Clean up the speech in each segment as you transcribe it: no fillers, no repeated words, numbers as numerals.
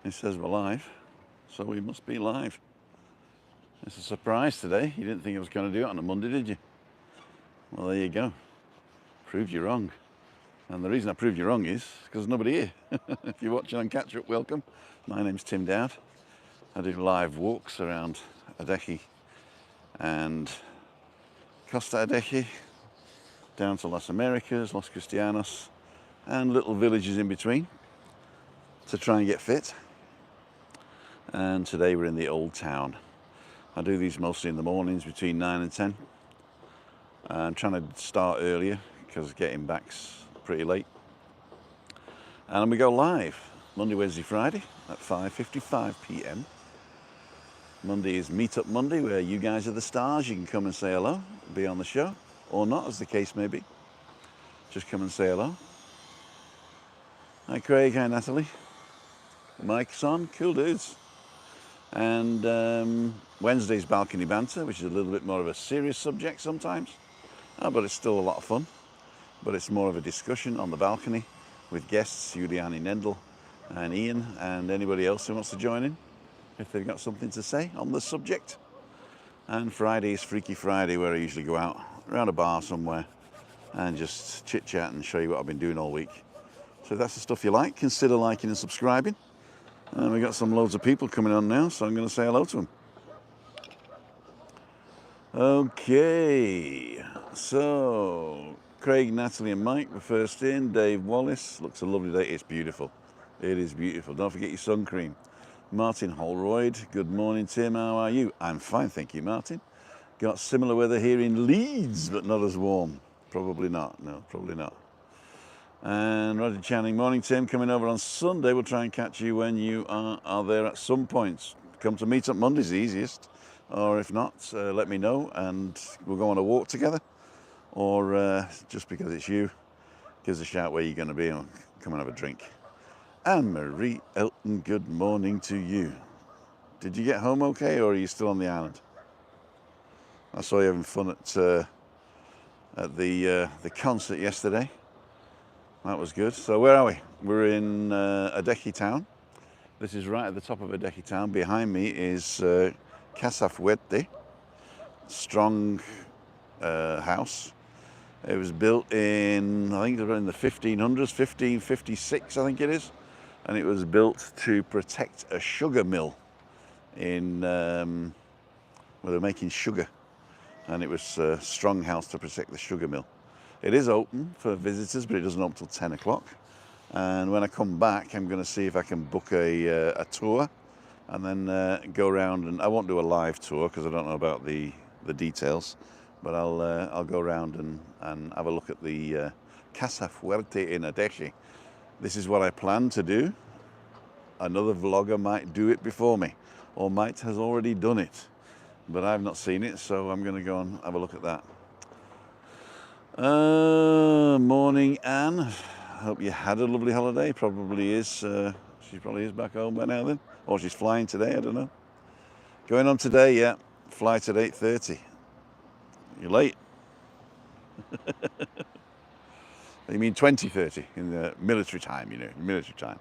It says we're live, so we must be live. It's a surprise today. You didn't think I was going to do it on a Monday, did you? Well, there you go. Proved you wrong. And the reason I proved you wrong is because there's nobody here. If you're watching on Catch Up, welcome. My name's Tim Dowd. I do live walks around Adeje and Costa Adeje, down to Las Americas, Los Cristianos, and little villages in between to try and get fit. And today we're in the old town. I do these mostly in the mornings between 9 and 10. I'm trying to start earlier because getting back's pretty late. And we go live Monday, Wednesday, Friday at 5:55 p.m. Monday is Meetup Monday, where you guys are the stars. You can come and say hello, be on the show, or not, as the case may be. Just come and say hello. Hi Craig, hi Natalie. Mike's on, cool dudes. And Wednesday's Balcony Banter, which is a little bit more of a serious subject sometimes, but it's still a lot of fun. But it's more of a discussion on the balcony with guests, Juliani Nendel and Ian, and anybody else who wants to join in if they've got something to say on the subject. And Friday is Freaky Friday, where I usually go out around a bar somewhere and just chit chat and show you what I've been doing all week. So if that's the stuff you like, consider liking and subscribing. And we've got some loads of people coming on now, so I'm going to say hello to them. Okay, so Craig, Natalie and Mike were first in. Dave Wallace, looks a lovely day. It's beautiful. It is beautiful. Don't forget your sun cream. Martin Holroyd, good morning Tim, how are you? I'm fine, thank you Martin. Got similar weather here in Leeds, but not as warm. Probably not, no, probably not. And Roger Channing, morning Tim, coming over on Sunday. We'll try and catch you when you are there at some point. Come to Meet Up Monday's the easiest, or if not, let me know and we'll go on a walk together, or just because it's you, give us a shout where you're going to be and come and have a drink. And Marie Elton, good morning to you. Did you get home okay, or are you still on the island? I saw you having fun at the concert yesterday. That was good. So where are we? We're in Adeje town. This is right at the top of Adeje town. Behind me is CasaFuerte, strong house. It was built in, I think, in the 1500s, 1556, I think it is. And it was built to protect a sugar mill in where they're making sugar. And it was a strong house to protect the sugar mill. It is open for visitors, but it doesn't open till 10 o'clock. And when I come back, I'm going to see if I can book a tour and then go around. And I won't do a live tour because I don't know about the details, but I'll go around and have a look at the CasaFuerte in Adeje. This is what I plan to do. Another vlogger might do it before me, or might has already done it, but I've not seen it, so I'm going to go and have a look at that. Morning, Anne. Hope you had a lovely holiday. Probably is. She probably is back home by now then, or she's flying today. I don't know. Going on today, yeah. Flight at 8:30. You're late. You mean 20:30 in the military time? You know, military time.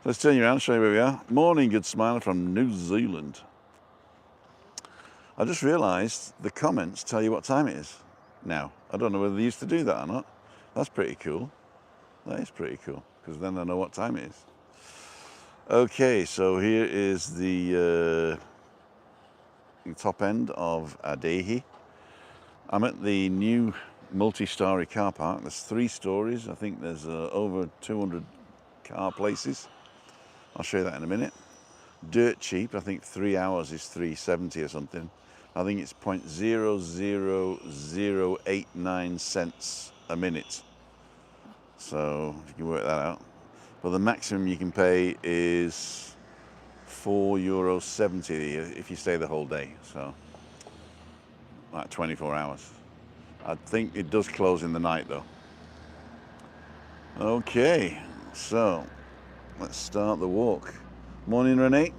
So let's turn you around, show you where we are. Morning, good smiler from New Zealand. I just realised the comments tell you what time it is now. I don't know whether they used to do that or not. That's pretty cool. That is pretty cool, because then I know what time it is. Okay, so here is the top end of Adeje. I'm at the new multi-storey car park. There's 3 stories. I think there's over 200 car places. I'll show you that in a minute. Dirt cheap. I think 3 hours is $3.70 or something. I think it's 0.00089 cents a minute. So if you can work that out. But the maximum you can pay is €4.70 if you stay the whole day. So like 24 hours. I think it does close in the night though. Okay, so let's start the walk. Morning, Renee.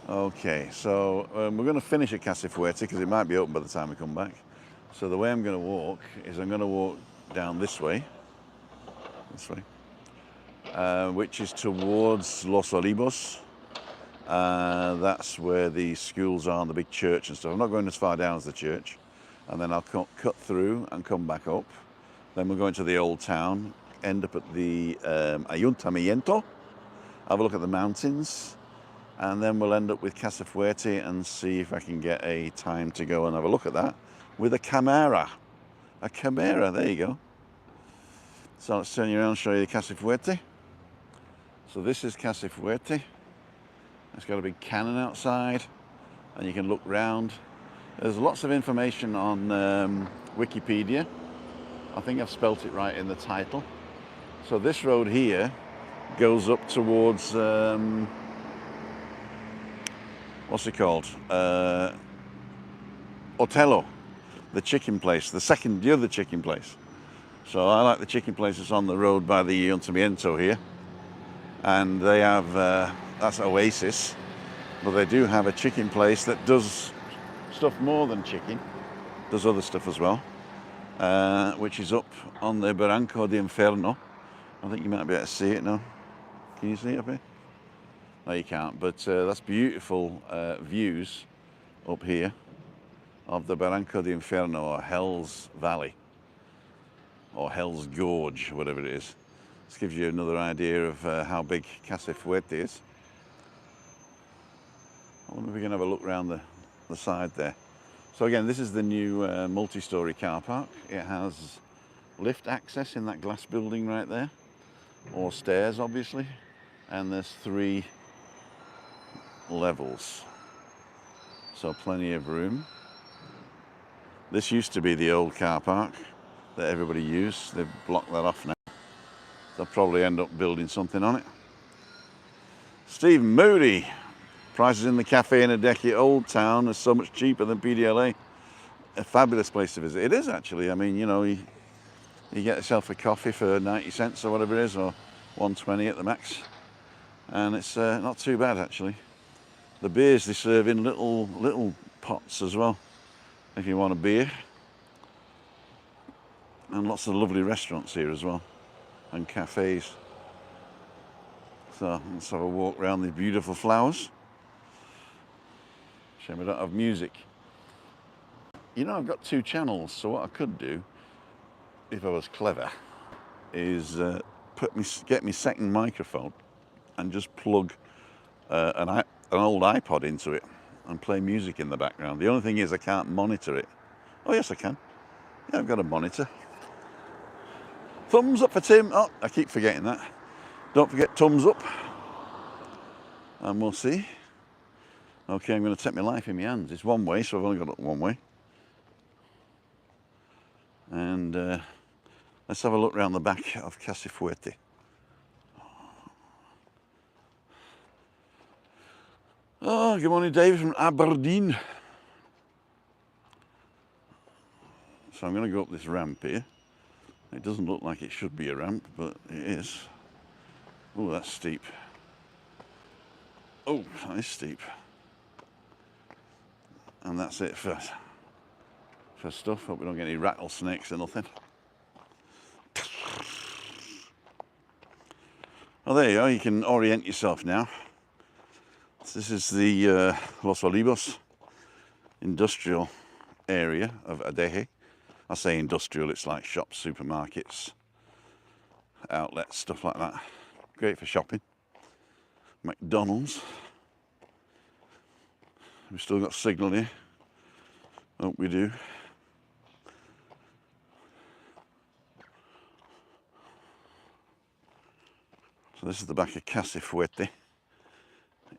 Okay, so we're going to finish at CasaFuerte because it might be open by the time we come back. So the way I'm going to walk is I'm going to walk down this way this way, which is towards Los Olivos. That's where the schools are and the big church and stuff. I'm not going as far down as the church. And then I'll cut through and come back up. Then we'll go into the old town, end up at the Ayuntamiento, have a look at the mountains, and then we'll end up with CasaFuerte and see if I can get a time to go and have a look at that with a camera. A camera, there you go. So let's turn you around and show you CasaFuerte. So this is CasaFuerte. It's got a big cannon outside, and you can look round. There's lots of information on Wikipedia. I think I've spelt it right in the title. So this road here goes up towards, what's it called? Otello, the chicken place, the other chicken place. So I like the chicken place that's on the road by the Ayuntamiento here. And they have, that's Oasis, but they do have a chicken place that does stuff more than chicken, does other stuff as well, which is up on the Barranco de Inferno. I think you might be able to see it now. Can you see it up here? No, you can't, but that's beautiful views up here of the Barranco de Inferno, or Hell's Valley, or Hell's Gorge, whatever it is. This gives you another idea of how big CasaFuerte is. I wonder if we can have a look around the side there. So again, this is the new multi-storey car park. It has lift access in that glass building right there, or stairs obviously, and there's 3 levels, so plenty of room. This used to be the old car park that everybody used. They've blocked that off now. They'll probably end up building something on it. Steve Moody. Prices in the cafe in Adeje Old Town are so much cheaper than PDLA. A fabulous place to visit. It is actually. I mean, you know, you get yourself a coffee for 90 cents or whatever it is, or 120 at the max. And it's not too bad actually. The beers they serve in little pots as well, if you want a beer. And lots of lovely restaurants here as well, and cafes. So let's have a walk around the beautiful flowers. Shame we don't have music. You know, I've got 2 channels, so what I could do, if I was clever, is get me second microphone and just plug an old iPod into it and play music in the background. The only thing is I can't monitor it. Oh yes I can. Yeah, I've got a monitor. Thumbs up for Tim. Oh, I keep forgetting that. Don't forget thumbs up. And we'll see. Okay, I'm going to take my life in my hands. It's one way, so I've only got it one way. And let's have a look around the back of CasaFuerte. Oh, good morning, David from Aberdeen. So I'm going to go up this ramp here. It doesn't look like it should be a ramp, but it is. Oh, that's steep. Oh, that is steep. And that's it for stuff. Hope we don't get any rattlesnakes or nothing. Oh, there you go. You can orient yourself now. So this is the Los Olivos industrial area of Adeje. I say industrial, it's like shops, supermarkets, outlets, stuff like that. Great for shopping. McDonald's. We've still got signal here. Hope we do. So this is the back of CasaFuerte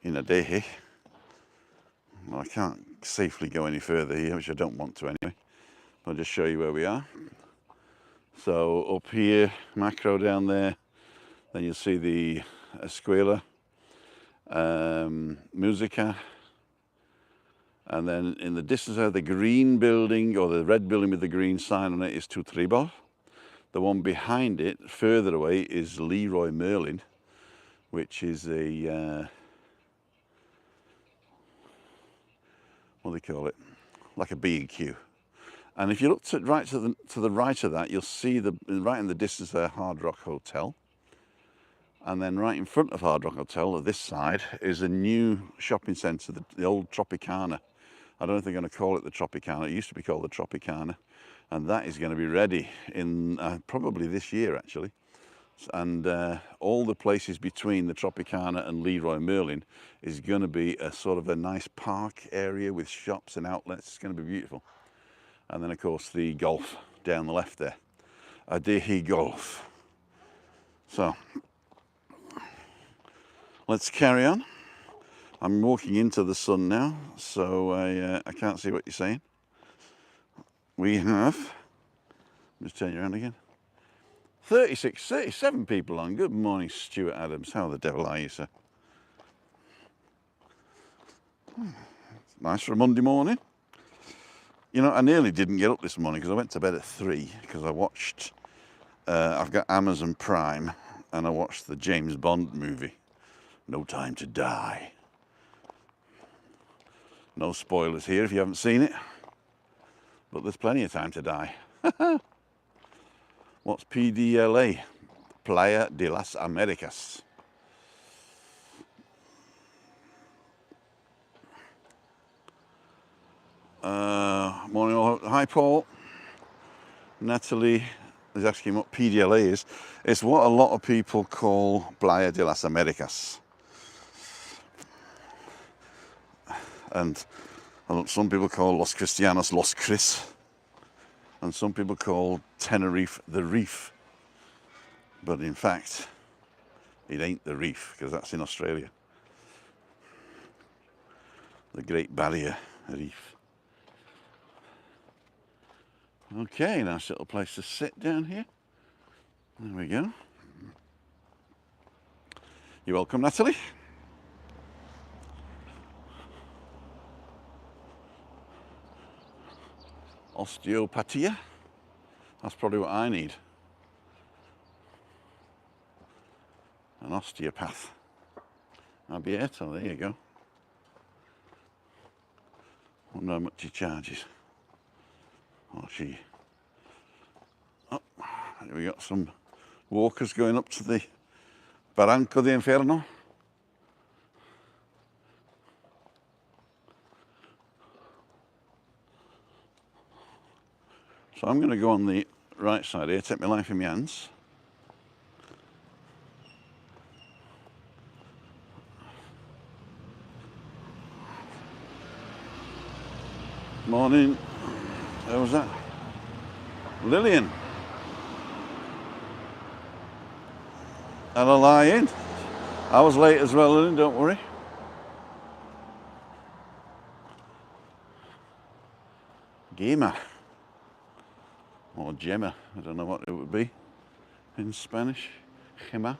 in Adeje. Well, I can't safely go any further here, which I don't want to anyway. I'll just show you where we are. So up here, macro down there, then you'll see the Escuela, Musica, and then in the distance there, the green building, or the red building with the green sign on it, is Tu Tribal. The one behind it, further away, is Leroy Merlin, which is a, what do they call it? Like a B&Q. And if you look to the right of that, you'll see right in the distance there, Hard Rock Hotel. And then right in front of Hard Rock Hotel, at this side, is a new shopping centre, the old Tropicana. I don't know if they're going to call it the Tropicana. It used to be called the Tropicana. And that is going to be ready in probably this year, actually. And all the places between the Tropicana and Leroy Merlin is going to be a sort of a nice park area with shops and outlets. It's going to be beautiful. And then, of course, the golf down the left there. Adeje Golf. So, let's carry on. I'm walking into the sun now, so I can't see what you're saying. We have, just turn you around again, 37 people on. Good morning, Stuart Adams. How the devil are you, sir? Nice for a Monday morning. You know, I nearly didn't get up this morning because I went to bed at 3 because I watched, I've got Amazon Prime, and I watched the James Bond movie, No Time to Die. No spoilers here if you haven't seen it, but there's plenty of time to die. What's PDLA? Playa de las Americas. Morning all. Hi Paul. Natalie is asking what PDLA is. It's what a lot of people call Playa de las Americas. And some people call Los Cristianos Los Cris. And some people call Tenerife the Reef. But in fact, it ain't the reef, because that's in Australia. The Great Barrier Reef. Okay, nice little place to sit down here. There we go. You're welcome, Natalie. Osteopathia. That's probably what I need. An osteopath. Alberto, there you go. Wonder how much he charges. Or she. Oh, we got some walkers going up to the Barranco de Inferno. So I'm going to go on the right side here, take my life in my hands. Morning. Who was that? Lillian. Hello, lying. I was late as well, Lillian, don't worry. Gema. Or Gemma, I don't know what it would be in Spanish. Gema.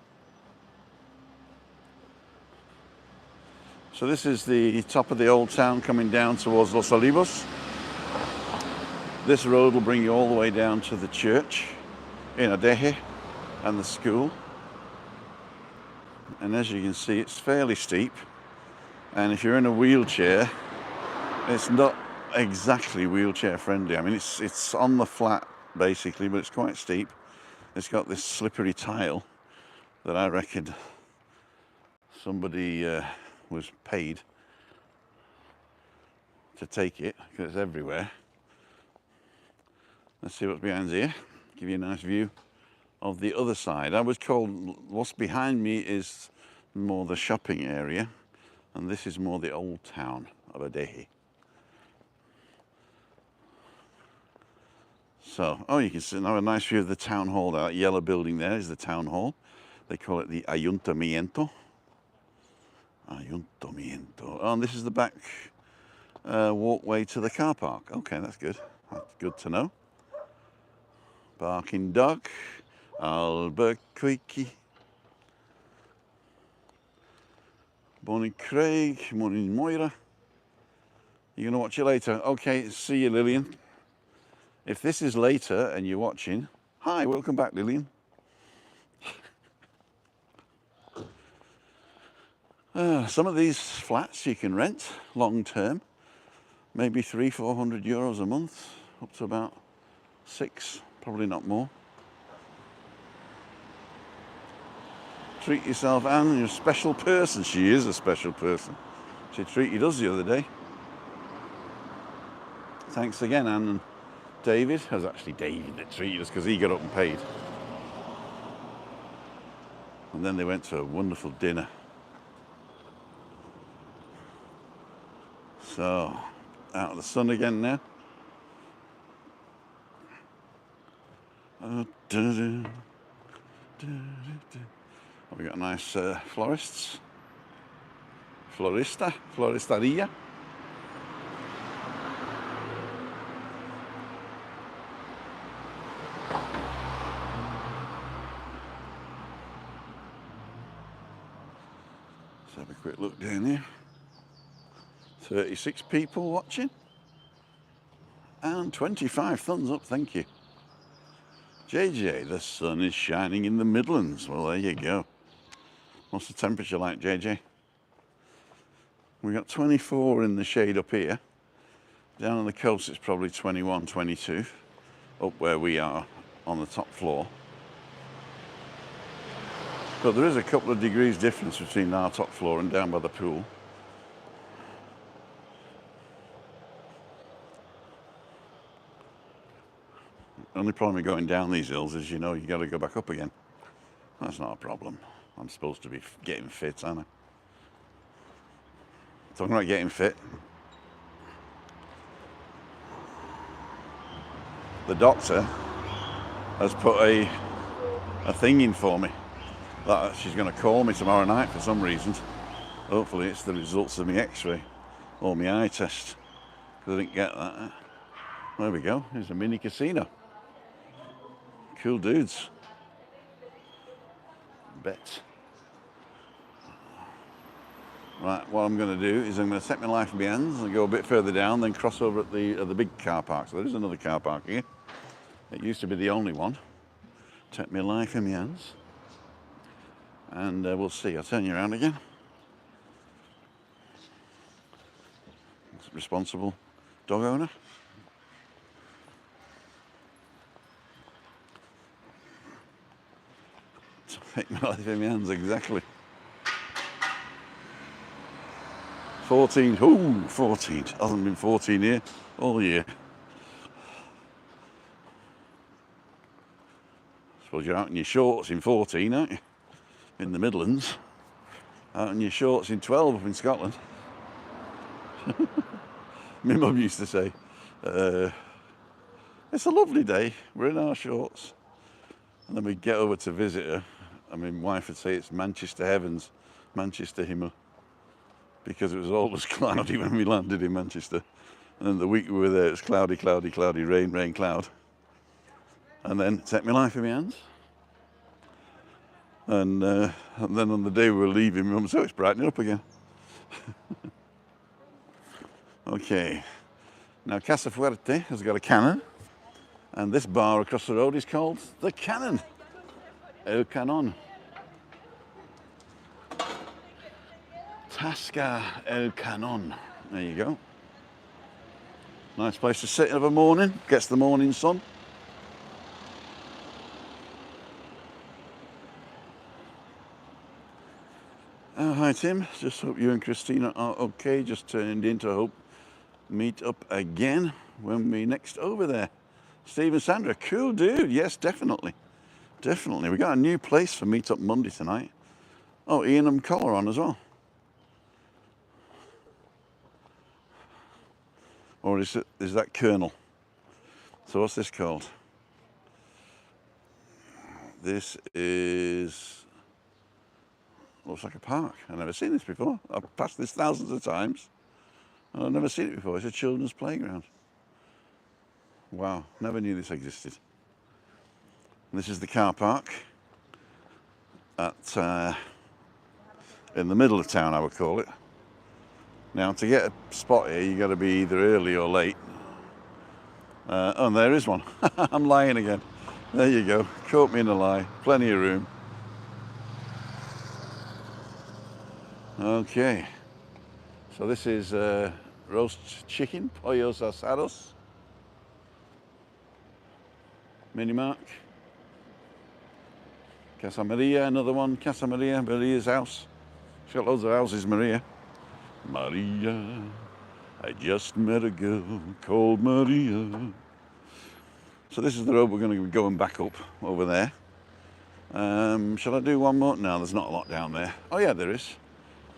So this is the top of the old town coming down towards Los Olivos. This road will bring you all the way down to the church in Adeje and the school. And as you can see, it's fairly steep. And if you're in a wheelchair, it's not exactly wheelchair friendly. I mean, it's on the flat basically, but it's quite steep. It's got this slippery tile that I reckon somebody was paid to take it, because it's everywhere. Let's see what's behind here. Give you a nice view of the other side. I was told what's behind me is more the shopping area, and this is more the old town of Adeje. So, oh, you can see now a nice view of the town hall. That yellow building there is the town hall. They call it the Ayuntamiento. Ayuntamiento. Oh, and this is the back walkway to the car park. Okay, that's good. That's good to know. Barking dog. Albuquerque. Morning, Craig. Morning, Moira. You're going to watch it later? Okay, see you, Lillian. If this is later and you're watching, hi, welcome back, Lillian. Some of these flats you can rent long term, maybe €300-400 a month, up to about 6, probably not more. Treat yourself, Anne, you're a special person. She is a special person. She treated us the other day. Thanks again, Anne. And David, it was actually David that treated us because he got up and paid. And then they went to a wonderful dinner. So, out of the sun again now. We got nice florists. Floristeria. Let's have a quick look down here. 36 people watching. And 25 thumbs up, thank you. JJ, the sun is shining in the Midlands. Well, there you go. What's the temperature like, JJ? We got 24 in the shade up here. Down on the coast, it's probably 21, 22. Up where we are on the top floor. But there is a couple of degrees difference between our top floor and down by the pool. Only problem with going down these hills is, you know, you got to go back up again. That's not a problem. I'm supposed to be getting fit, aren't I? Talking about getting fit. The doctor has put a thing in for me that she's going to call me tomorrow night for some reason. Hopefully it's the results of my x-ray or my eye test, because I didn't get that. There we go. There's a mini casino. Cool dudes. Bet. Right, what I'm going to do is I'm going to take my life in my hands and go a bit further down, then cross over at the big car park. So there is another car park here. It used to be the only one. Take my life in my hands. And we'll see. I'll turn you around again. Responsible dog owner. Take my life in my hands, exactly. 14, ooh, 14. Hasn't been 14 here all year. Suppose you're out in your shorts in 14, aren't you? In the Midlands. Out in your shorts in 12 up in Scotland. My mum used to say, it's a lovely day, we're in our shorts. And then we'd get over to visit her, and my wife would say it's Manchester heavens, Manchester Himmel, because it was always cloudy when we landed in Manchester. And then the week we were there, it was cloudy, cloudy, cloudy, rain, rain, cloud. And then take my life in my hands. And then on the day we were leaving, my mum said, oh, it's brightening up again. Okay, now CasaFuerte has got a cannon, and this bar across the road is called the Cannon. El Canon. Tasca El Canon. There you go. Nice place to sit of a morning, gets the morning sun. Hi Tim, just hope you and Christina are okay. Just turned in to hope meet up again when we next over there. Steve and Sandra, cool dude. Yes, definitely. Definitely. We got a new place for Meet Up Monday tonight. Oh, Ian and Collar on as well. Or is that Colonel? So what's this called? This is, looks like a park. I've never seen this before. I've passed this thousands of times. And I've never seen it before. It's a children's playground. Wow, never knew this existed. And this is the car park at in the middle of town, I would call it. Now, to get a spot here, you got to be either early or late. Oh, and there is one. I'm lying again. There you go. Caught me in a lie. Plenty of room. Okay. So this is roast chicken, pollos asados. Mini Mark. Casa Maria, another one. Casa Maria, Maria's house. She's got loads of houses, Maria. Maria, I just met a girl called Maria. So this is the road we're going to be going back up over there. Shall I do one more? No, there's not a lot down there. Oh yeah, there is.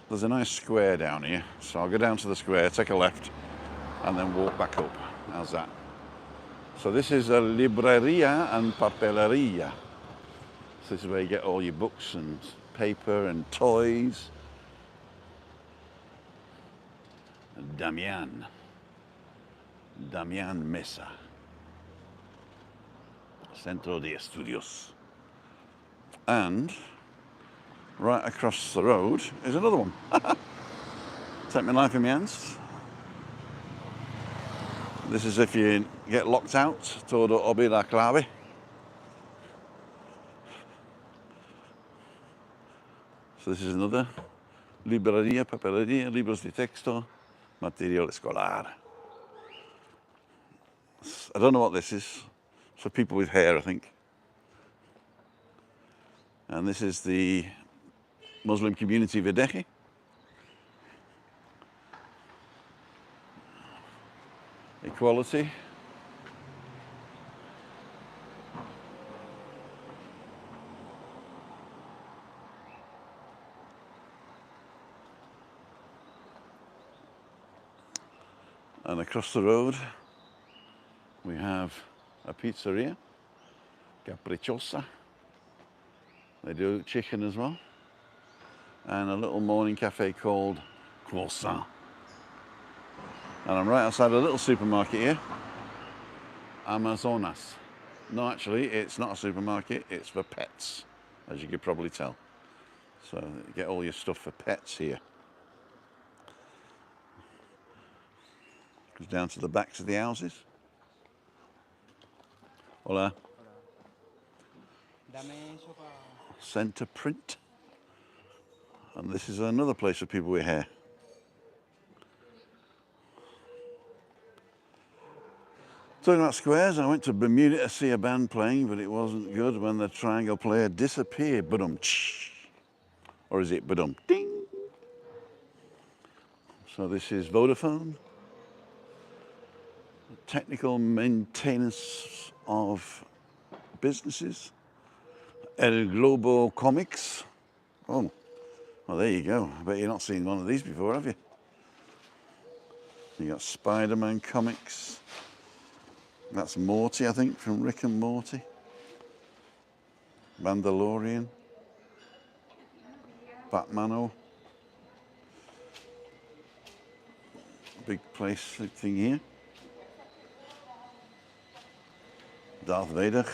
There's a nice square down here. So I'll go down to the square, take a left, and then walk back up. How's that? So this is a libreria and papeleria. So this is where you get all your books and paper and toys. Damian Mesa. Centro de Estudios. And right across the road is another one. Take my life in my hands. This is if you get locked out, todo obi la clave. So this is another libreria, papeleria, libros de texto, material escolar. I don't know what this is. It's for people with hair, I think. And this is the Muslim community of Adeje. Equality. And across the road we have a pizzeria, Capricciosa. They do chicken as well. And a little morning cafe called Croissant. And I'm right outside a little supermarket here, Amazonas. No, actually, it's not a supermarket, it's for pets, as you could probably tell. So you get all your stuff for pets here. Goes down to the backs of the houses. Hola. Centre Print. And this is another place for people with hair. Talking about squares, I went to Bermuda to see a band playing, but it wasn't good when the triangle player disappeared. Ba-dum-tsh. Or is it ba-dum? Ding. So this is Vodafone. Technical maintenance of businesses. El Globo Comics. Oh, well, there you go. I bet you've not seen one of these before, have you? You got Spider-Man comics. That's Morty, I think, from Rick and Morty. Mandalorian. Batmano. Big place thing here. Darth Vader.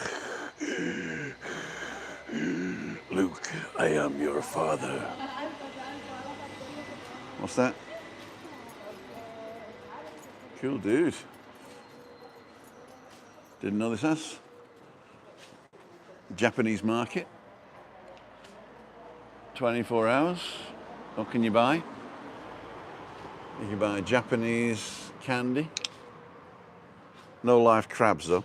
Luke, I am your father. What's that? Cool dude. Didn't know this house. Japanese market. 24 hours. What can you buy? You can buy Japanese candy. No live crabs though.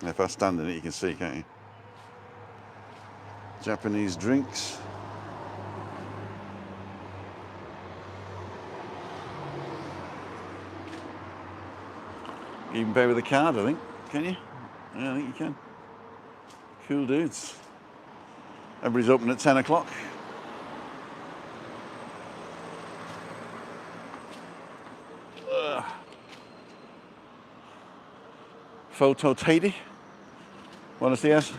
If I stand in it, you can see, can't you? Japanese drinks. You can pay with a card, I think. Can you? Yeah, I think you can. Cool dudes. Everybody's open at 10 o'clock. Photo Tady. Buenos días.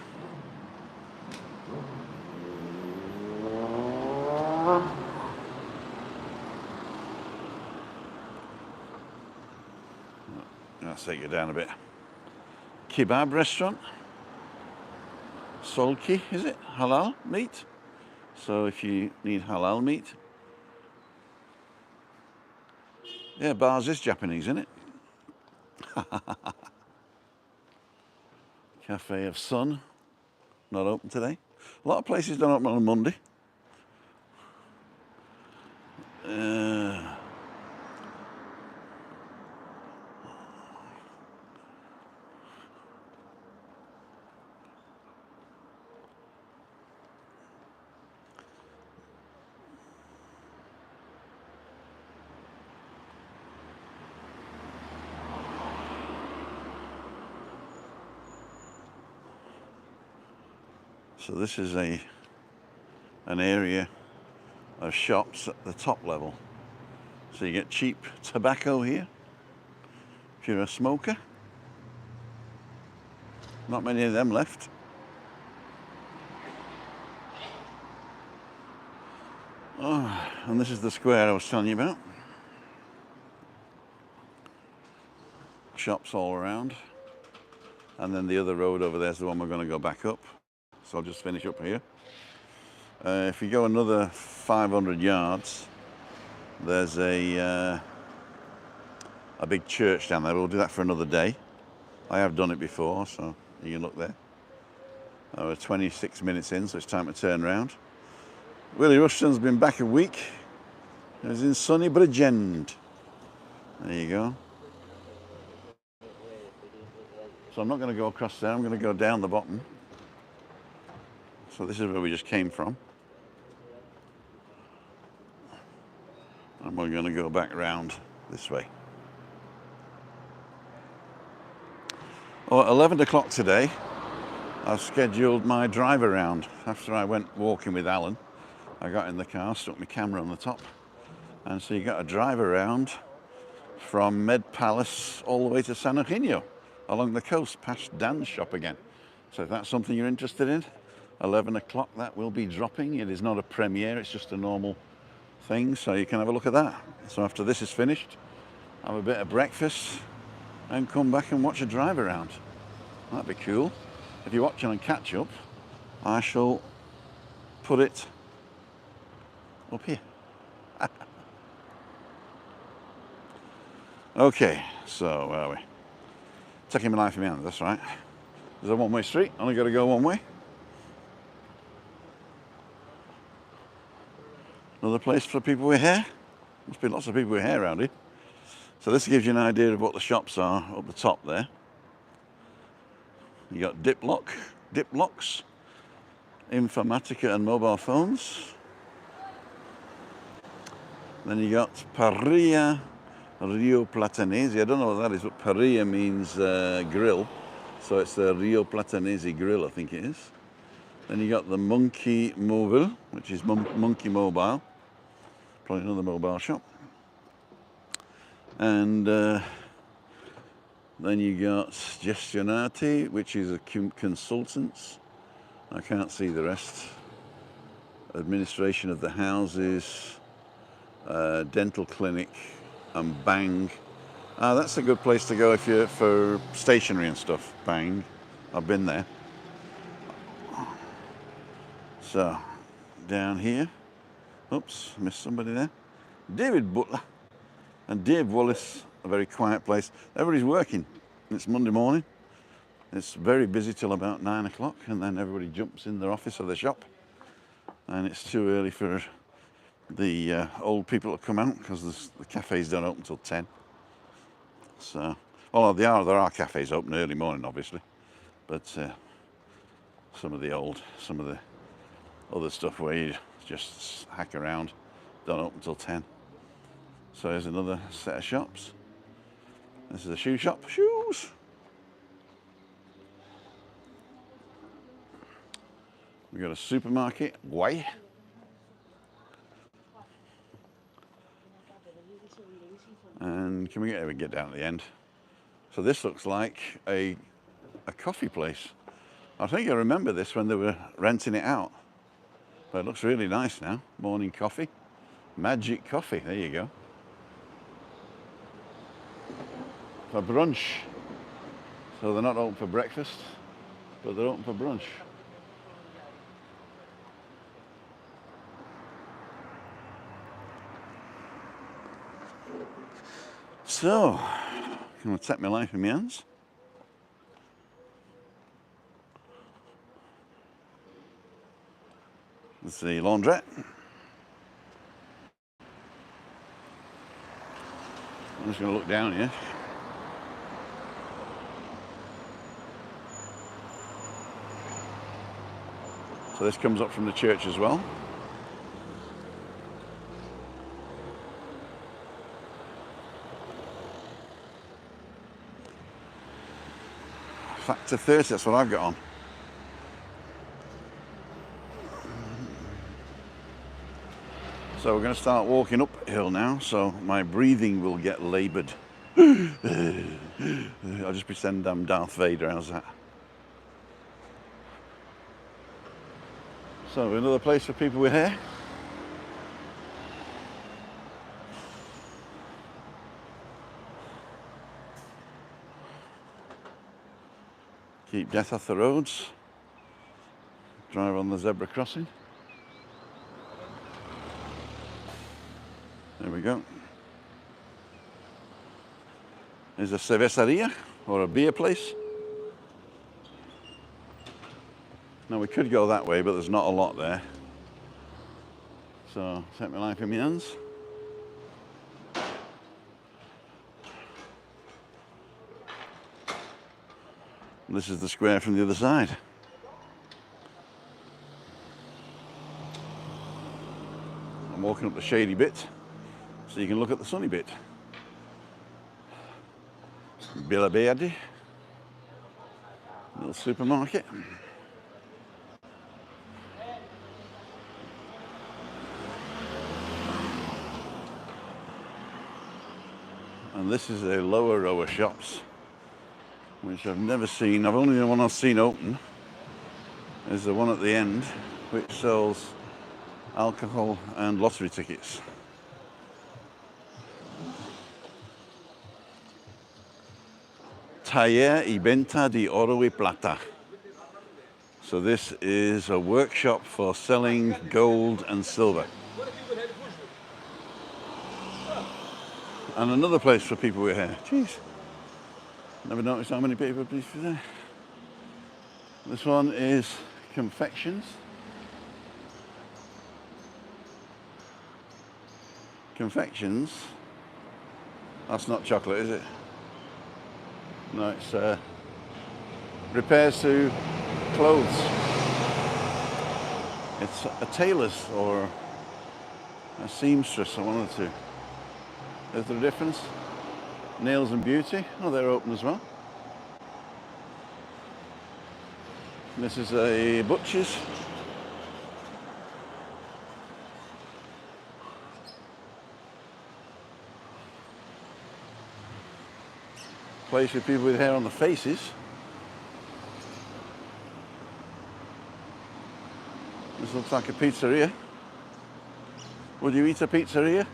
Let's take it down a bit. Kebab restaurant. Solki, is it? Halal meat. So if you need halal meat. Yeah, bars is Japanese, isn't it? Cafe of Sun, not open today. A lot of places don't open on a Monday. So this is an area of shops at the top level. So you get cheap tobacco here if you're a smoker. Not many of them left. Oh, and this is the square I was telling you about. Shops all around. And then the other road over there is the one we're going to go back up. So I'll just finish up here. If you go another 500 yards, there's a big church down there. We'll do that for another day. I have done it before, so you can look there. We're 26 minutes in, so it's time to turn around. Willie Rushton's been back a week. He was in sunny Bridgend. There you go. So I'm not going to go across there. I'm going to go down the bottom. So this is where we just came from. And we're going to go back round this way. Oh, at 11 o'clock today, I've scheduled my drive around. After I went walking with Alan, I got in the car, stuck my camera on the top. And so you got a drive around from Med Palace all the way to San Eugenio, along the coast, past Dan's shop again. So if that's something you're interested in, 11 o'clock that will be dropping. It is not a premiere, it's just a normal thing, so you can have a look at that. So after this is finished, have a bit of breakfast and come back and watch a drive around. That'd be cool. If you're watching on catch up, I shall put it up here. Okay, so where are we? Taking my life in my hands, that's right. There's a one-way street, only got to go one way. Another place for people with hair. Must be lots of people with hair around here. So this gives you an idea of what the shops are up the top there. You got Diplocks, Informatica and mobile phones. Then you got Parrilla Rio Platanese. I don't know what that is, but Parrilla means grill. So it's the Rio Platanese grill, I think it is. Then you got the Monkey Mobile, which is Monkey Mobile. Probably another mobile shop. And then you got Gestionati, which is a consultants. I can't see the rest. Administration of the houses, dental clinic, and Bang. That's a good place to go if you're for stationery and stuff. Bang. I've been there. So, down here. Oops, missed somebody there. David Butler and Dave Wallace, a very quiet place. Everybody's working. It's Monday morning. It's very busy till about 9 o'clock, and then everybody jumps in their office or their shop. And it's too early for the old people to come out because the cafes don't open until 10. So, well, there are cafes open early morning, obviously, but some of the other stuff where you just hack around don't open until 10. So here's another set of shops. This is a shoe shop. Shoes! We've got a supermarket. Guay. And can we get down at the end? So this looks like a coffee place. I think I remember this when they were renting it out. But it looks really nice now. Morning coffee. Magic coffee. There you go. For brunch. So they're not open for breakfast, but they're open for brunch. So, I'm going to take my life in my hands. It's the laundrette. I'm just going to look down here. So this comes up from the church as well. Factor 30, that's what I've got on. So we're going to start walking uphill now, so my breathing will get laboured. I'll just pretend I'm Darth Vader, how's that? So another place for people with hair. Keep death off the roads. Drive on the zebra crossing. There we go. There's a cerveceria, or a beer place. Now we could go that way, but there's not a lot there. So, take my life in my hands. And this is the square from the other side. I'm walking up the shady bit, so you can look at the sunny bit. Villa Verde, little supermarket. And this is a lower row of shops, which I've never seen. The one I've seen open is the one at the end, which sells alcohol and lottery tickets. Taller y venta de oro y plata. So this is a workshop for selling gold and silver. And another place for people with hair. Jeez, never noticed how many people are there. This one is confections. Confections? That's not chocolate, is it? No, it's repairs to clothes. It's a tailor's or a seamstress, one of the two. Is there a difference? Nails and beauty, oh, they're open as well. This is a butcher's. Place for people with hair on the faces. This looks like a pizzeria. Would you eat a pizzeria?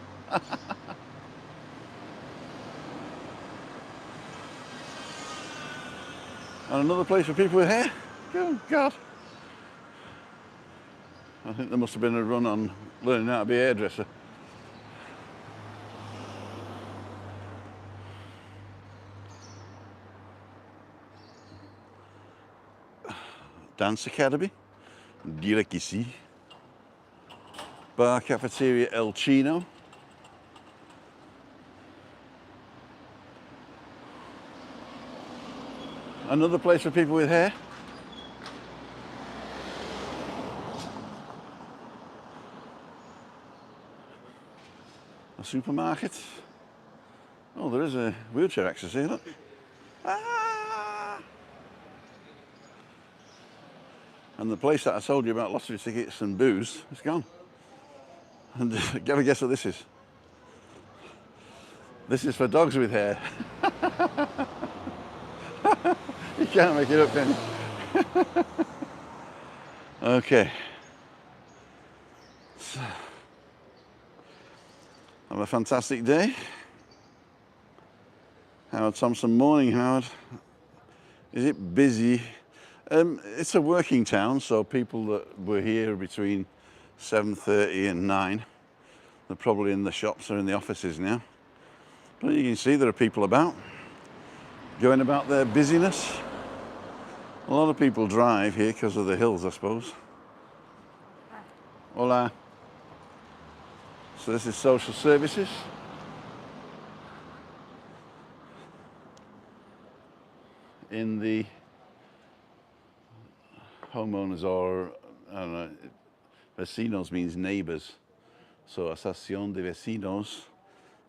And another place for people with hair. Oh, God. I think there must have been a run on learning how to be a hairdresser. Dance Academy, direct ici. Bar Cafeteria El Chino. Another place for people with hair. A supermarket. Oh, there is a wheelchair access here, look. Ah! And the place that I told you about lottery tickets and booze is gone. And have a guess what this is? This is for dogs with hair. You can't make it up, can you? Okay. So, have a fantastic day. Howard Thompson, morning, Howard. Is it busy? It's a working town, so people that were here between 7:30 and 9, they're probably in the shops or in the offices now. But you can see there are people about, going about their busyness. A lot of people drive here because of the hills, I suppose. Hola. So this is social services. In the homeowners, or I don't know, vecinos means neighbors. So Asociación de Vecinos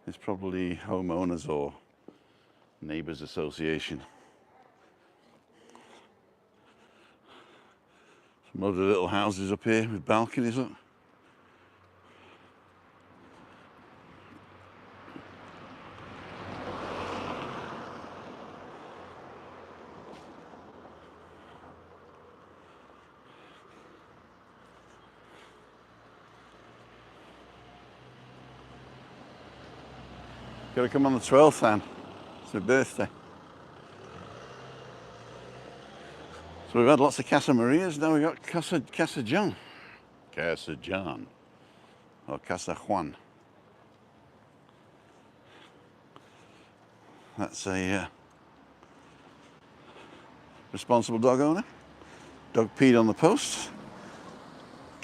is probably homeowners or neighbors association. Some other little houses up here with balconies up. Got to come on the 12th, Anne. It's my birthday. So we've had lots of Casa Marias, now we've got Casa John. Casa John. Or Casa Juan. That's a responsible dog owner. Dog peed on the post.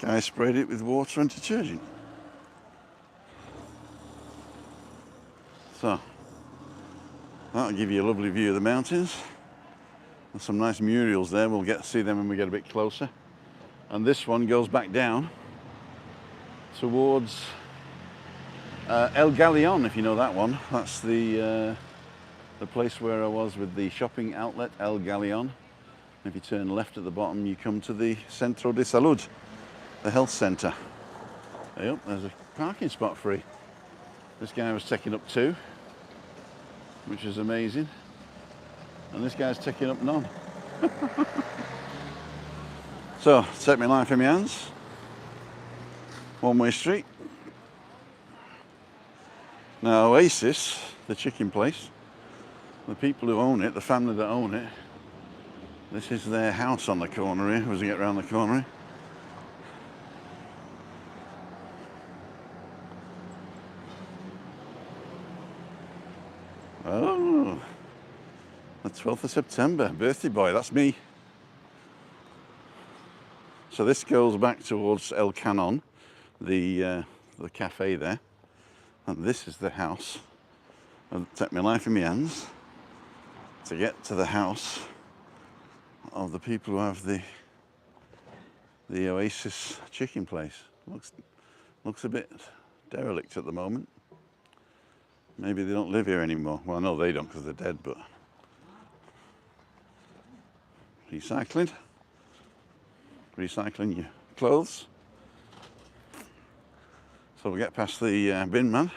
Guy sprayed it with water and detergent. So, that'll give you a lovely view of the mountains. There's some nice murals there. We'll get to see them when we get a bit closer. And this one goes back down towards El Galeon, if you know that one. That's the place where I was with the shopping outlet, El Galeon. If you turn left at the bottom, you come to the Centro de Salud, the health centre. Yep, there's a parking spot free. This guy was taking up 2, which is amazing. And this guy's taking up none. So, take my life in my hands. One-way street. Now, Oasis, the chicken place, the people who own it, the family that own it, this is their house on the corner here, as you get around the corner here. Oh, the 12th of September, birthday boy, that's me. So this goes back towards El Canon, the cafe there. And this is the house. I'll take my life in my hands to get to the house of the people who have the Oasis chicken place. Looks a bit derelict at the moment. Maybe they don't live here anymore. Well, no, they don't because they're dead, but recycling your clothes. So we'll get past the bin man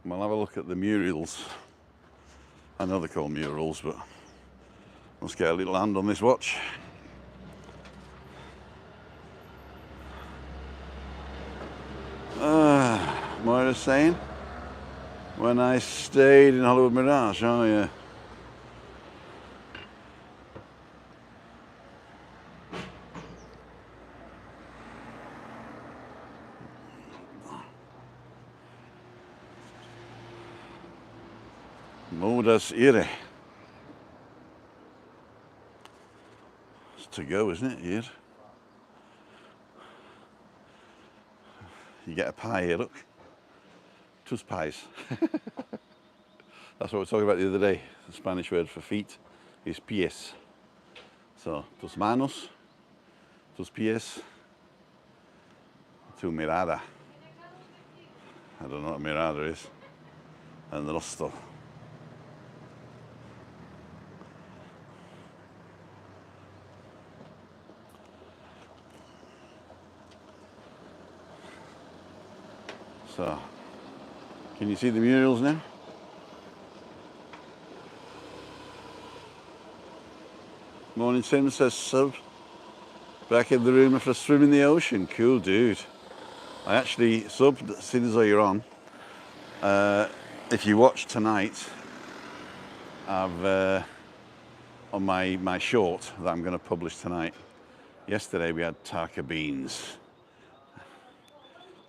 and we'll have a look at the murals. I know they're called murals, but let's get a little hand on this watch. Moira's saying, when I stayed in Hollywood Mirage, oh yeah. Modas Ire. It's to go, isn't it, here? You get a pie here, look. 2 pies. That's what we were talking about the other day. The Spanish word for feet is pies. So, tus manos, tus pies, tu mirada. I don't know what mirada is. And the rostro. So, can you see the murals now? Morning Tim says sub. Back in the room after a swim in the ocean. Cool dude. I actually subbed as soon as you're on. If you watch tonight, I've on my short that I'm going to publish tonight. Yesterday we had taka beans.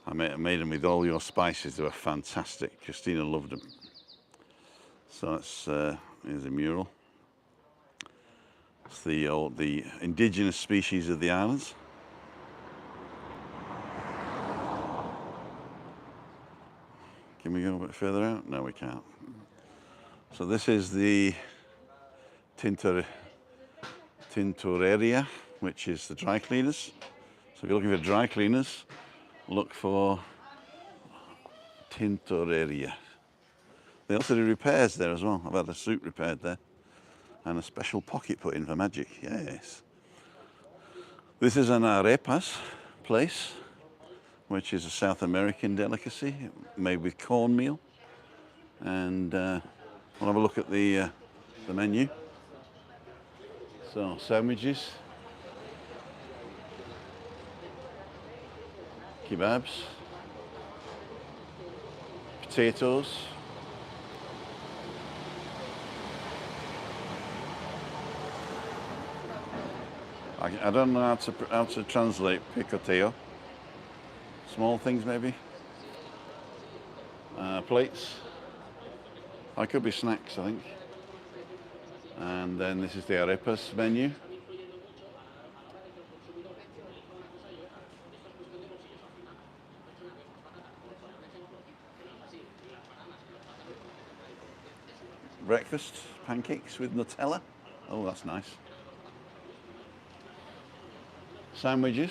I made them with all your spices. They were fantastic. Christina loved them. So that's here's a mural. It's the indigenous species of the islands. Can we go a bit further out? No, we can't. So this is the tintoreria, which is the dry cleaners. So if you're looking for dry cleaners, look for tintoreria. They also do repairs there as well. I've had a suit repaired there and a special pocket put in for magic. Yes. This is an arepas place, which is a South American delicacy made with cornmeal. And we'll have a look at the menu. So sandwiches, kebabs, potatoes, I don't know how to translate picoteo. Small things maybe. Plates. I could be snacks, I think. And then this is the arepas menu. Breakfast, pancakes with Nutella. Oh, that's nice. Sandwiches.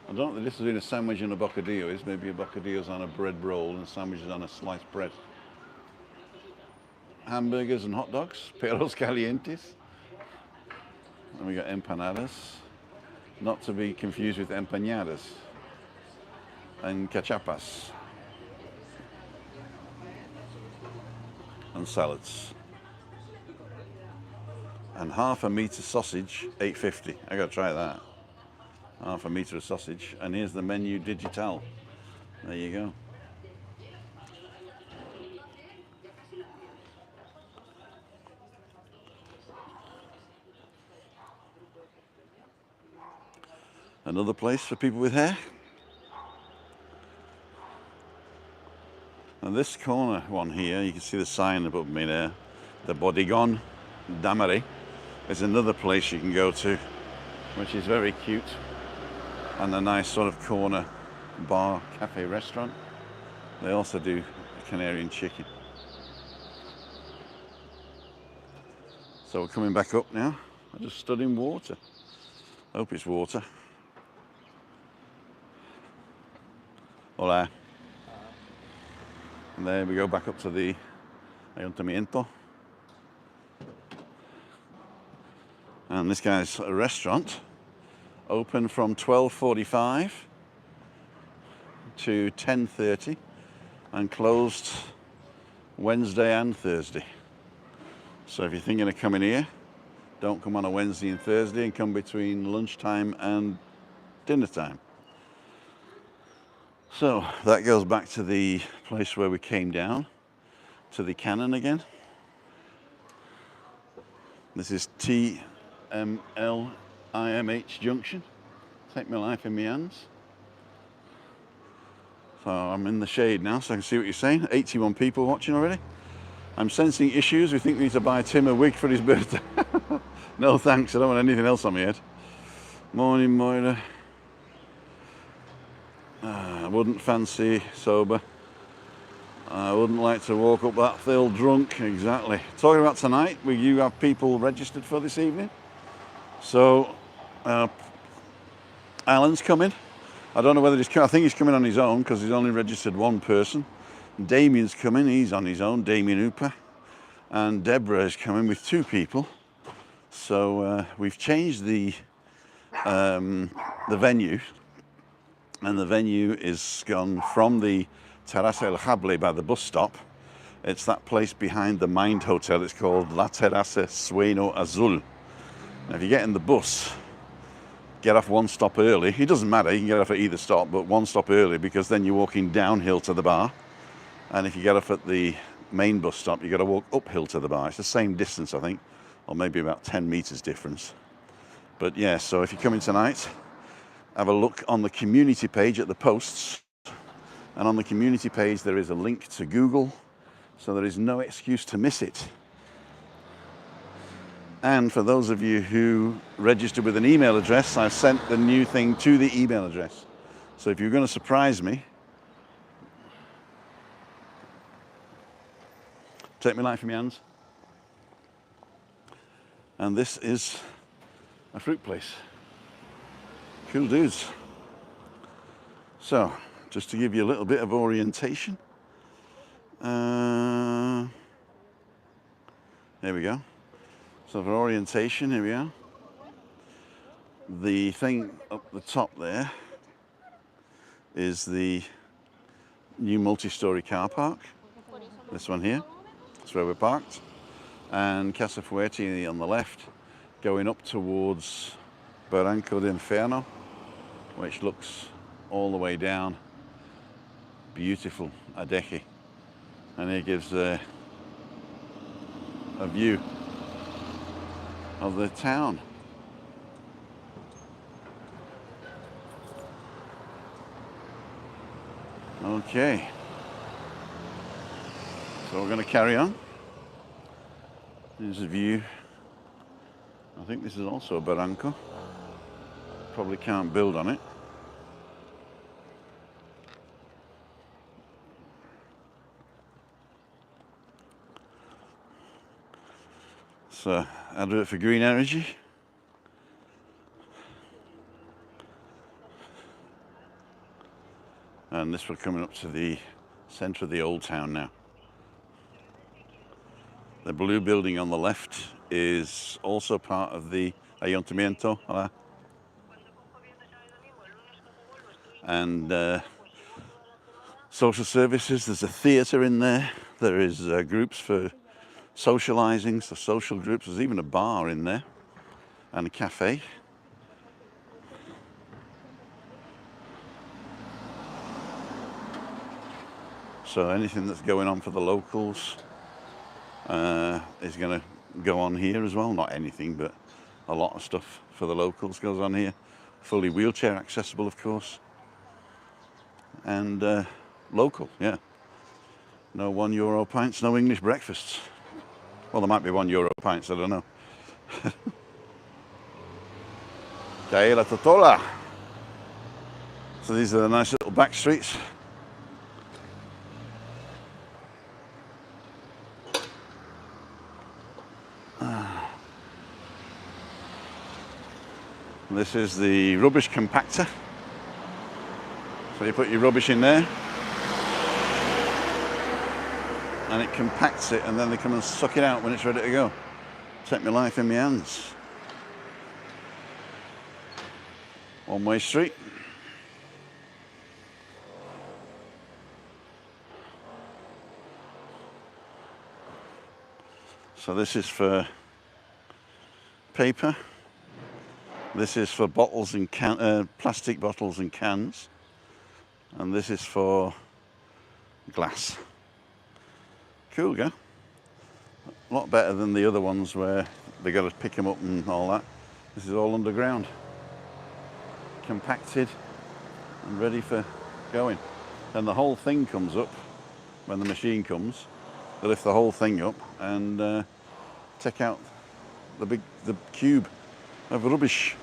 I don't know what the difference between a sandwich and a bocadillo is. Maybe a bocadillo's on a bread roll and a sandwich is on a sliced bread. Hamburgers and hot dogs, perros calientes. And we got empanadas, not to be confused with empanadas. And cachapas. And salads. And half a metre sausage, $8.50. I gotta try that. Half a metre of sausage. And here's the menu digital. There you go. Another place for people with hair. And this corner one here, you can see the sign above me there, the Bodegon Damare. There's another place you can go to, which is very cute, and a nice sort of corner bar, cafe, restaurant. They also do Canarian chicken. So we're coming back up now. I just stood in water. Hope it's water. Hola. And there we go back up to the Ayuntamiento. And this guy's a restaurant, open from 12:45 to 10:30 and closed Wednesday and Thursday. So if you're thinking of coming here, don't come on a Wednesday and Thursday and come between lunchtime and dinner time. So that goes back to the place where we came down, to the cannon again. This is TMLIMH Junction. Take my life in my hands. So I'm in the shade now so I can see what you're saying. 81 people watching already. I'm sensing issues. We think we need to buy Tim a wig for his birthday. No thanks, I don't want anything else on my head. Morning, Moira. I wouldn't fancy sober. I wouldn't like to walk up that hill drunk. Exactly. Talking about tonight, you have people registered for this evening. So Alan's coming. I don't know whether he's coming. I think he's coming on his own because he's only registered one person. Damien's coming. He's on his own. Damien Hooper. And Deborah is coming with two people. So we've changed the venue. And the venue is gone from the Terraza El Jable by the bus stop. It's that place behind the Mind Hotel. It's called La Terraza Sueno Azul. Now, if you get in the bus, get off one stop early. It doesn't matter, you can get off at either stop, but one stop early because then you're walking downhill to the bar. And if you get off at the main bus stop, you've got to walk uphill to the bar. It's the same distance, I think, or maybe about 10 meters difference. But yeah, so if you're coming tonight, have a look on the community page at the posts. And on the community page, there is a link to Google, so there is no excuse to miss it. And for those of you who registered with an email address, I've sent the new thing to the email address. So if you're going to surprise me, take my life in my hands. And this is a fruit place. Cool dudes. So, just to give you a little bit of orientation. There we go. So for orientation, here we are. The thing up the top there is the new multi-story car park. This one here. That's where we're parked. And CasaFuerte on the left, going up towards Barranco de Inferno, which looks all the way down. Beautiful Adeje. And it gives a view of the town. Okay. So we're going to carry on. Here's a view. I think this is also a barranco. Probably can't build on it. So, advert for green energy. And this we're coming up to the centre of the old town now. The blue building on the left is also part of the Ayuntamiento. And social services, there's a theatre in there. There is groups for socialising, so social groups. There's even a bar in there and a cafe. So anything that's going on for the locals is going to go on here as well. Not anything, but a lot of stuff for the locals goes on here. Fully wheelchair accessible, of course. And local, yeah. No €1 pints, no English breakfasts. Well, there might be €1 pints, I don't know. Calle la Totola. So these are the nice little back streets. This is the rubbish compactor. So you put your rubbish in there and it compacts it, and then they come and suck it out when it's ready to go. Take my life in my hands. One-way street. So this is for paper. This is for bottles and plastic bottles and cans. And this is for glass. Cool, yeah? A lot better than the other ones where they got to pick them up and all that. This is all underground. Compacted and ready for going. And the whole thing comes up when the machine comes. They lift the whole thing up and take out the cube of rubbish.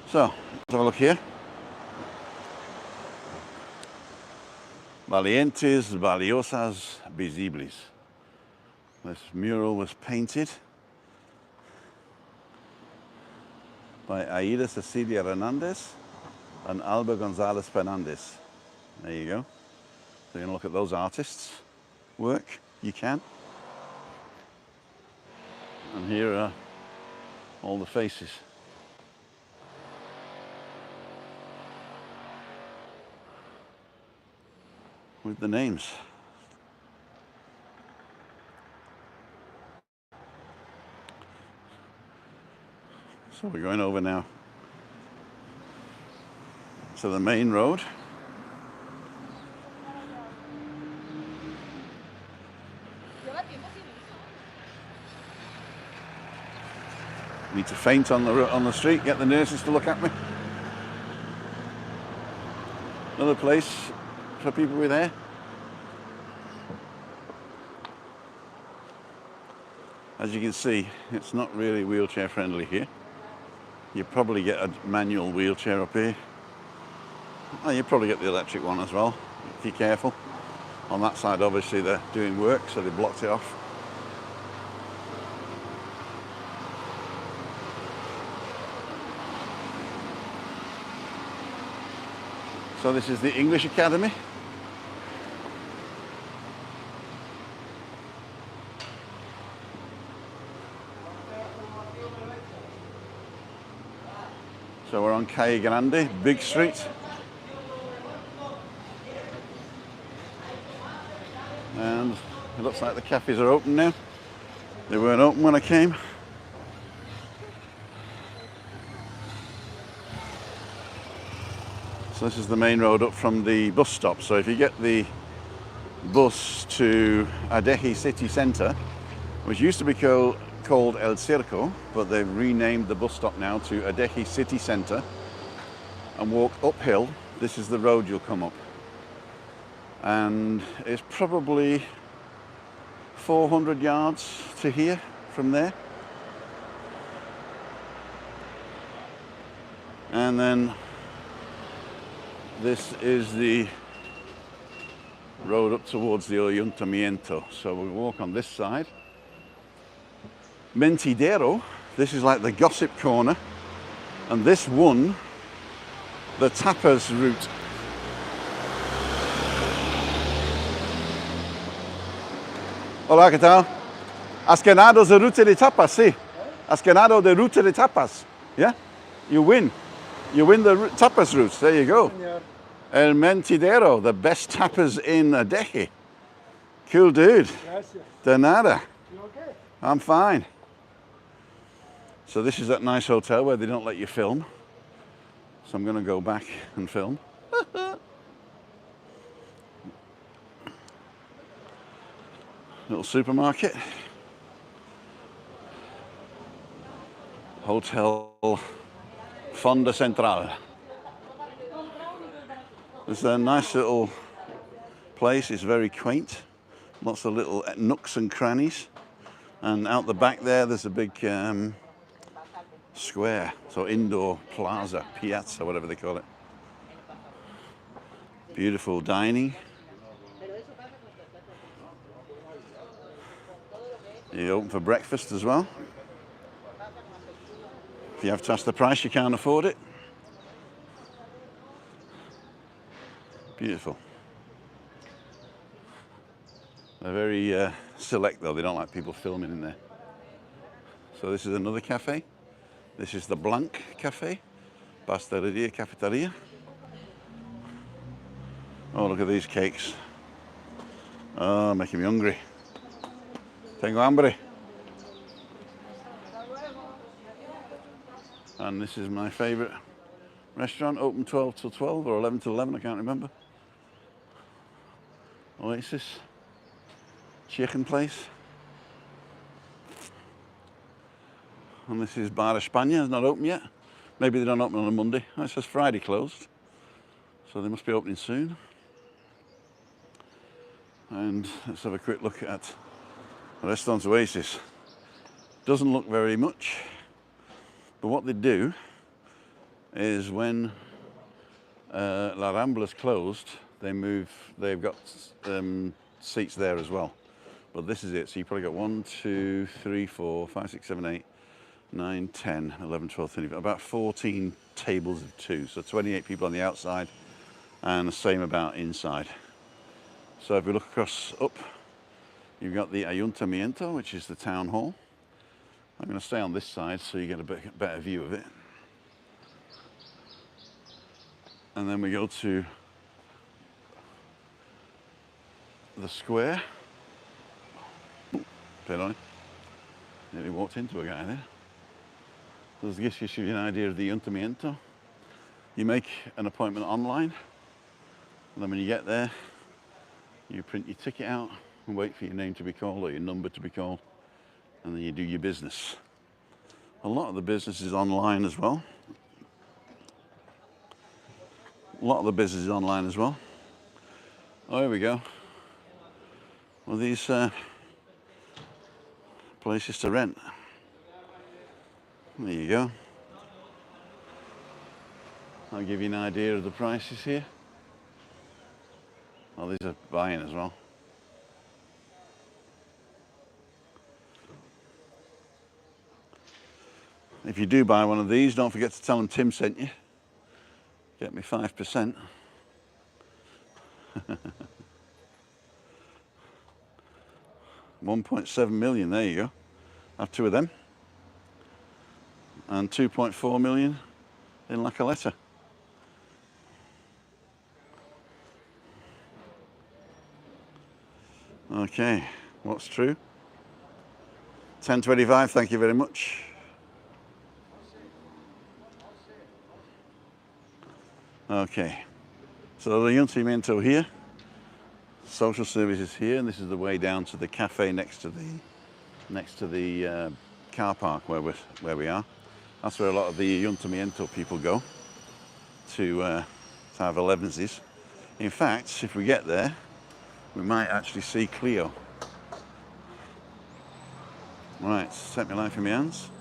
So, let's have a look here. Valientes, valiosas, visibles. This mural was painted by Aida Cecilia Hernandez and Alba Gonzalez Fernandez. There you go. So you can look at those artists' work. You can. And here are all the faces. With the names. So we're going over now to the main road. Need to faint on the street, get the nurses to look at me. Another place for people with hair. As you can see, it's not really wheelchair friendly here. You probably get a manual wheelchair up here. Oh, you probably get the electric one as well, if you're careful. On that side, obviously, they're doing work, so they blocked it off. So this is the English Academy. So we're on Calle Grande, big street. And it looks like the cafes are open now. They weren't open when I came. So this is the main road up from the bus stop. So if you get the bus to Adeje city centre, which used to be called El Circo, but they've renamed the bus stop now to Adeje city centre, and walk uphill, this is the road you'll come up. and it's probably 400 yards to here from there. And then this is the road up towards the Ayuntamiento. So we'll walk on this side. Mentidero, this is like the gossip corner, and this won the tapas route. Hola, ¿qué tal? Has ganado de ruta de tapas, sí. Has ganado de ruta de tapas. Yeah? You win. You win the tapas route. There you go. El Mentidero, the best tapas in Adeje. Cool dude. Gracias. De nada. You okay? I'm fine. So this is that nice hotel where they don't let you film. So I'm going to go back and film. Little supermarket. Hotel Fonda Central. It's a nice little place. It's very quaint. Lots of little nooks and crannies. And out the back there, there's a big square. So indoor plaza, piazza, whatever they call it. Beautiful dining. You open for breakfast as well. If you have to ask the price, you can't afford it. Beautiful. They're very select though, they don't like people filming in there. So this is another cafe. This is the Blanc Cafe, Pasteleria Cafeteria. Oh, look at these cakes. Oh, making me hungry. Tengo hambre. And this is my favorite restaurant, open 12 till 12 or 11 till 11, I can't remember. Oasis, chicken place. And this is Bar España, it's not open yet. Maybe they don't open on a Monday. Oh, it says Friday closed. So they must be opening soon. And let's have a quick look at Restaurant Oasis. Doesn't look very much, but what they do is when La Rambla's closed, they've got seats there as well. But this is it, so you probably got 1, 2, 3, 4, 5, 6, 7, 8, 9, 10, 11, 12, 13, about 14 tables of 2. So 28 people on the outside and the same about inside. So if we look across up, you've got the Ayuntamiento, which is the town hall. I'm going to stay on this side so you get a better view of it. And then we go to the square. Perdón. Nearly walked into a guy there. So this gives you an idea of the Ayuntamiento. You make an appointment online, and then when you get there, you print your ticket out and wait for your name to be called or your number to be called, and then you do your business. A lot of the business is online as well. Oh, here we go. Well, these places to rent. There you go. I'll give you an idea of the prices here. Oh, these are buying as well. If you do buy one of these, don't forget to tell them Tim sent you. Get me 5%. $1.7 million, there you go. Have 2 of them. And 2.4 million in La Caleta. Okay, what's true? 10.25, thank you very much. Okay, so the Ayuntamiento here, social services here, and this is the way down to the cafe next to the car park where we are. That's where a lot of the Ayuntamiento people go to have 11s. In fact, if we get there, we might actually see Cleo. Right, set my life in my hands.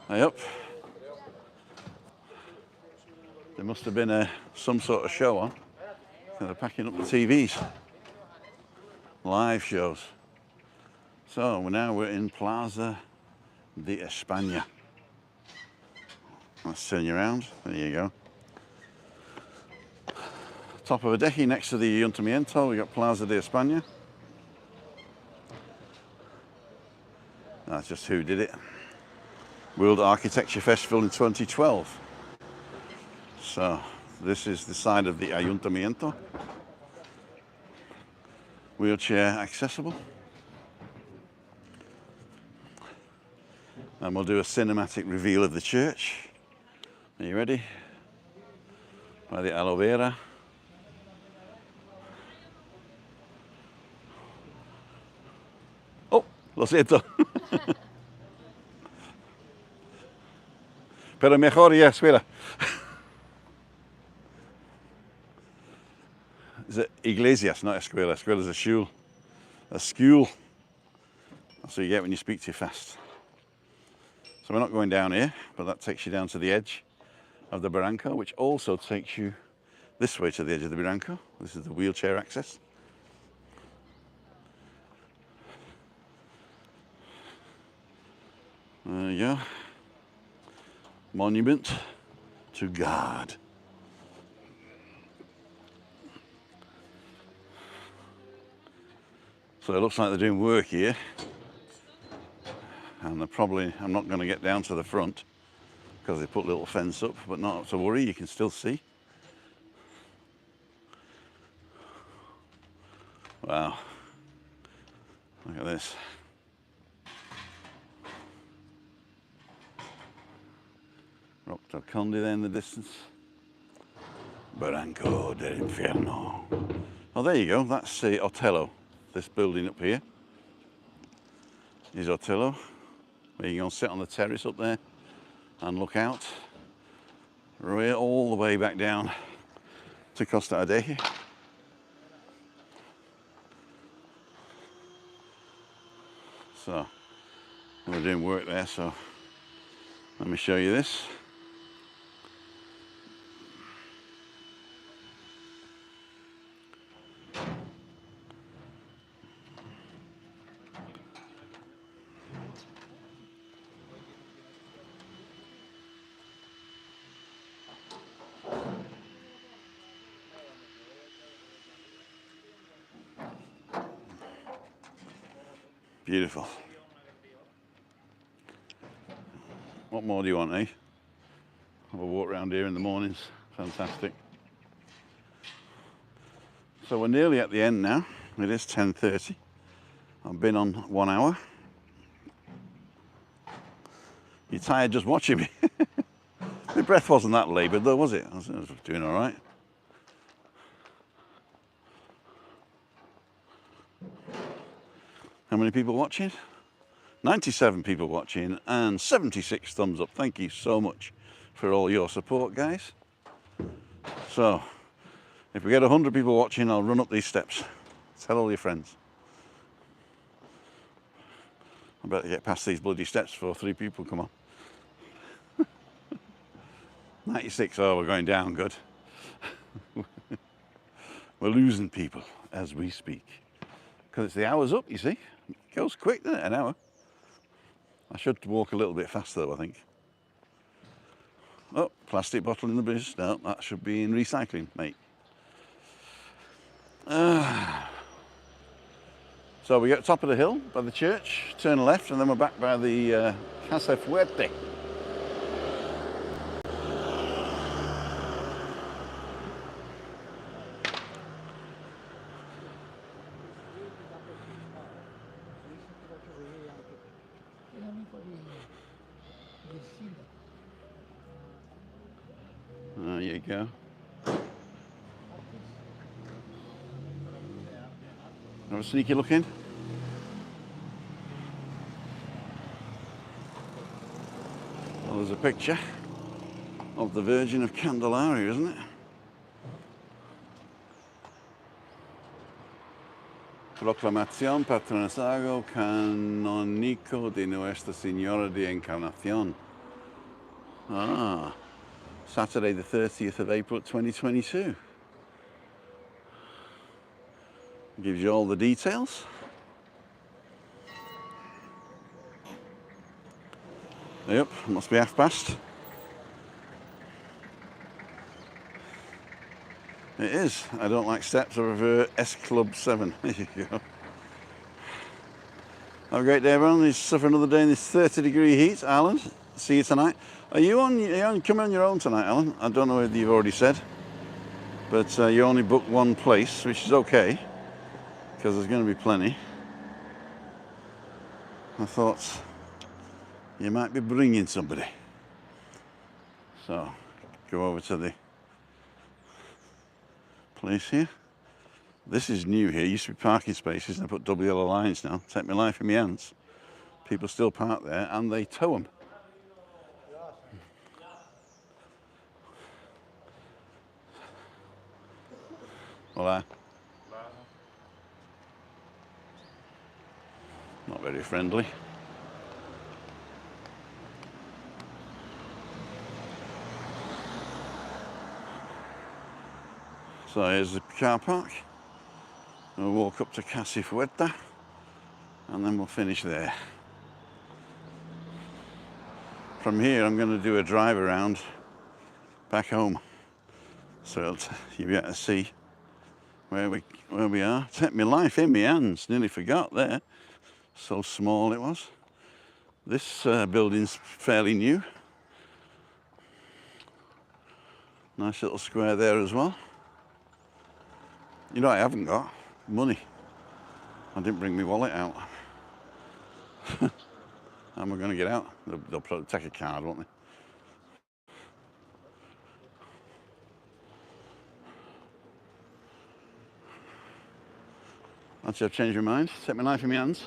Hey up. There must have been some sort of show on. So they're packing up the TVs. Live shows. So we're in Plaza de Espana. Let's turn you around. There you go. Top of Adeje next to the Ayuntamiento, we got Plaza de Espana. That's just who did it. World Architecture Festival in 2012. So this is the side of the Ayuntamiento. Wheelchair accessible. And we'll do a cinematic reveal of the church. Are you ready? By the aloe vera. Oh, lo siento. Pero mejor ya, espera. Is it iglesias, not escuela? Escuela's a school. A school. That's what you get when you speak too fast. So we're not going down here, but that takes you down to the edge of the barranco, which also takes you this way to the edge of the barranco. This is the wheelchair access. There you go. Monument to God. So it looks like they're doing work here. And I'm not going to get down to the front because they put a little fence up, but not to worry, you can still see. Wow. Look at this. Rocco Conde there in the distance. Barranco del Infierno. Oh, there you go. That's the Hotello. This building up here is Hotello. Where you can sit on the terrace up there and look out right all the way back down to Costa Adeje. So we're doing work there, so let me show you this. Beautiful. What more do you want, eh? Have a walk around here in the mornings. Fantastic. So we're nearly at the end now. It is 10:30. I've been on 1 hour. You're tired just watching me. My breath wasn't that laboured though, was it? I was doing all right. How many people watching? 97 people watching and 76 thumbs up. Thank you so much for all your support, guys. So, if we get 100 people watching, I'll run up these steps. Tell all your friends. I better get past these bloody steps before 3 people come on. 96, oh, we're going down, good. We're losing people as we speak. Because it's the hour's up, you see. It goes quick, doesn't it, an hour? I should walk a little bit faster, though, I think. Oh, plastic bottle in the bin. No, that should be in recycling, mate. So we get top of the hill by the church, turn left, and then we're back by the CasaFuerte. There you go. Have a sneaky look in. Well, there's a picture of the Virgin of Candelaria, isn't it? Proclamación Patronasago Canónico de Nuestra Señora de Encarnación. Ah, Saturday the 30th of April 2022. Gives you all the details. Yep, must be past. It is. I don't like steps. I prefer S Club 7. There you go. Have a great day, everyone. Let's suffer another day in this 30-degree heat. Alan, see you tonight. Are you coming on your own tonight, Alan? I don't know whether you've already said, but you only booked one place, which is okay, because there's going to be plenty. I thought you might be bringing somebody. So, go over to the place here. This is new here. Used to be parking spaces, and I put double yellow lines now. Take my life in my hands. People still park there, and they tow them. Hola. Not very friendly. So here's the car park. We'll walk up to CasaFuerte, and then we'll finish there. From here, I'm going to do a drive around back home, so you'll be able to see where we are. Take my life in my hands. Nearly forgot there. So small it was. This building's fairly new. Nice little square there as well. You know, I haven't got money. I didn't bring my wallet out. How am I going to get out? They'll probably take a card, won't they? Actually, I've changed my mind. Take my knife in my hands.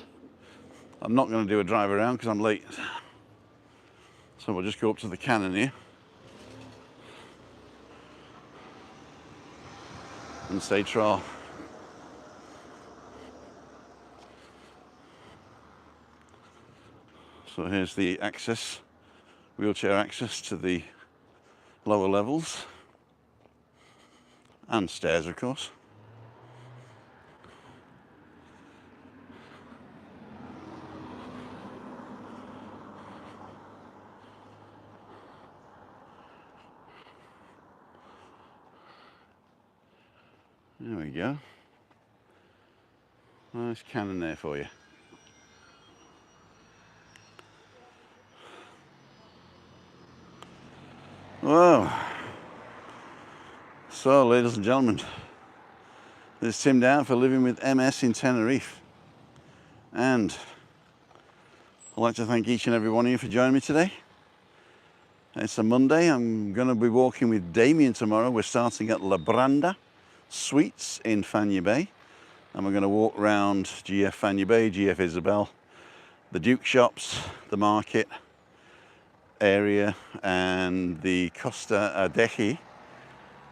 I'm not going to do a drive around because I'm late. So we'll just go up to the cannon here and say tra. So here's the access, wheelchair access to the lower levels, and stairs, of course. There we go. Nice cannon there for you. Whoa. So, ladies and gentlemen, this is Tim Down for Living with MS in Tenerife. And I'd like to thank each and every one of you for joining me today. It's a Monday. I'm going to be walking with Damien tomorrow. We're starting at La Branda Suites in Fanya Bay. And we're going to walk around GF Fanya Bay, GF Isabel, the Duke shops, the market area, and the Costa Adeje,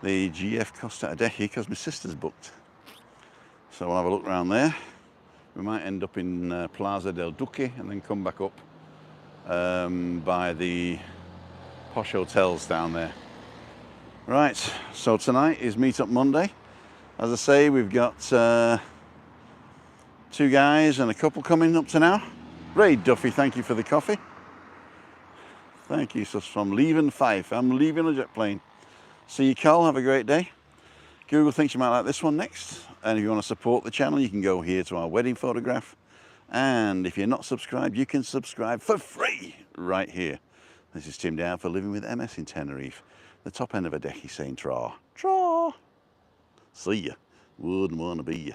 the GF Costa Adeje, because my sister's booked. So we'll have a look around there. We might end up in Plaza del Duque and then come back up by the posh hotels down there. Right, so tonight is Meet Up Monday. As I say, we've got 2 guys and a couple coming up to now. Ray Duffy, thank you for the coffee. Thank you. So from leaving Fife, I'm leaving a jet plane. See you, Carl. Have a great day. Google thinks you might like this one next. And if you want to support the channel, you can go here to our wedding photograph. And if you're not subscribed, you can subscribe for free right here. This is Tim Down for Living with MS in Tenerife. The top end of Adeje saying tra. Tra. See ya. Wouldn't want to be ya.